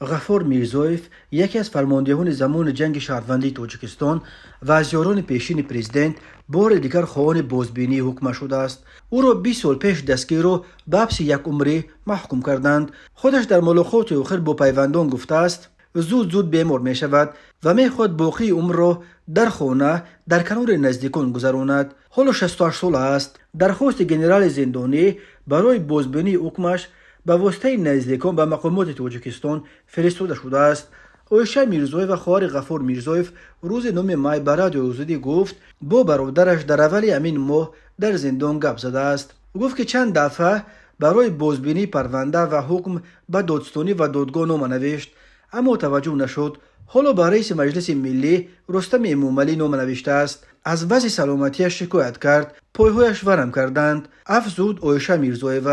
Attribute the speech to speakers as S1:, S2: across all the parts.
S1: غفور میرزویف یکی از فرماندهان زمان جنگ شهروندی تاجیکستان و از یاران پیشین پرزیدنت بار دیگر خواهان بازبینی حکم شده است. او را 20 سال پیش دستگیر و به حبس یک عمری محکوم کردند. خودش در ملاقات آخر با پیوندان گفته است زود بیمار می شود و می خواهد باقی عمر را در خانه در کنار نزدیکان گذراند. حالا 68 سال است. درخواست جنرال زندانی برای بازبینی حکمش به واسطه نزدیکان به مقامات تاجیکستان فرستاده شده است. عایشه میرزویف و خواهر غفور میرزویف روز 9 مای به رادیو آزادی گفت با برادرش در اول همین ماه در زندان گپ زده است. گفت که چند دفعه برای بازبینی پرونده و حکم به دادستانی و دادگاه نامه نوشت اما توجه نشد. حالا به رئیس مجلس ملی رستم اموملی نامه نوشته است. از وضع سلامتیش شکایت کرد. پایهایش ورم کردند. افزود عایشه میرزویف.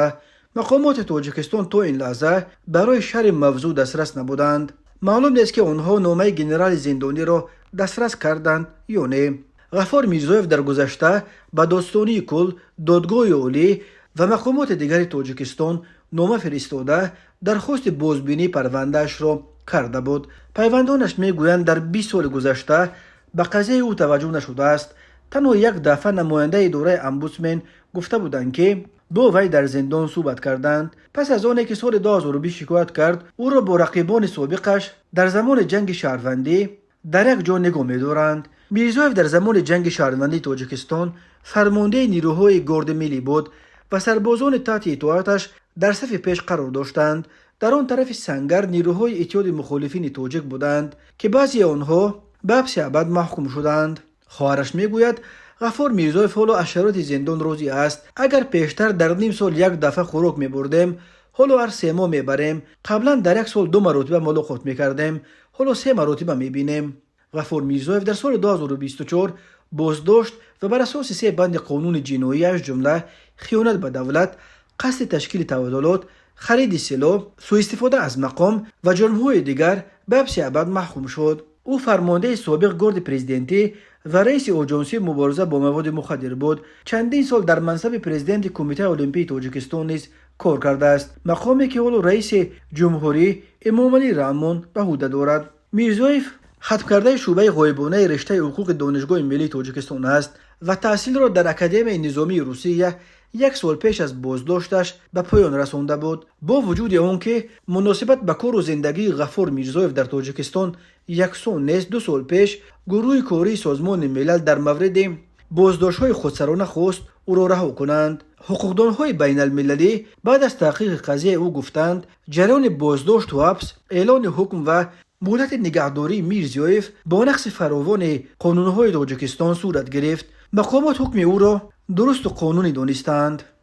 S1: مقامات تاجیکستان تا این لحظه برای شرح موضوع دسترس نبودند. معلوم نیست که آنها نامه جنرال زندانی را دسترس کردند یا نه. غفور میرزویف در گذشته به دادستانی کل، دادگاه عالی و مقامات دیگر تاجیکستان نامه فرستاده درخواست بازبینی پروندهش را کرده بود. پیوندانش میگویند در 20 سال گذشته به قضیه او توجه نشده است. تنها یک دفعه نماینده اداره امبودسمن گفته بودند که با وی در زندان صحبت کردند. پس از آنی که سال 2020 شکایت کرد او را با رقیبان سابقش در زمان جنگ شهروندی در یک جا نگاه می‌دارند. میرزویف در زمان جنگ شهروندی تاجیکستان فرمانده نیروهای گارد ملی بود و سربازان تحت اطاعتش در صف پیش قرار داشتند. در آن طرف سنگر نیروهای اتحاد مخالفین تاجیک بودند که بعضی آنها به حبس ابد محکوم شدند. خواهرش میگوید غفور میرزویف حالا از شرایط زندان راضی است. اگر پیشتر در نیم سال یک دفعه خوراک میبردیم حالا هر 3 ماه میبریم. قبلا در یک سال 2 مرتبه ملاقات میکردیم حالا 3 مرتبه میبینیم. غفور میرزویف در سال 2024 بازداشت و بر اساس 3 بند قانون جنایی از جمله خیانت به دولت، قصد تشکیل تبادلات، خرید سلاح، سوء استفاده از مقام و جرم‌های دیگر به حبس ابد محکوم شد. او فرمانده سابق گارد پرزیدنتی و رئیس آژانسی مبارزه با مواد مخدر بود. چندین سال در منصب پرزیدنت کمیته المپی تاجیکستان نیز کار کرده است، مقامی که حالا رئیس جمهوری اموملی رحمان به عهده دارد. میرزویف ختم کرده شعبه غایبانه رشته حقوق دانشگاه ملی تاجیکستان است و تحصیل را در اکادمی نظامی روسیه 1 سال پیش از بازداشتش به پایان رسانده بود. با وجود آنکه مناسبت به کار و زندگی غفور میرزویف در تاجیکستان یکسان نیست، 2 سال پیش گروه کاری سازمان ملل در مورد بازداشت‌های خودسرانه خواست او را رها کنند. حقوقدان‌های بین المللی بعد از تحقیق قضیه او گفتند جریان بازداشت و حبس، اعلان حکم و مدت نگهداری میرزویف با نقض فراوان قانون‌های تاجیکستان صورت گرفت. مقامات حکم او را درست و قانونی دانستند.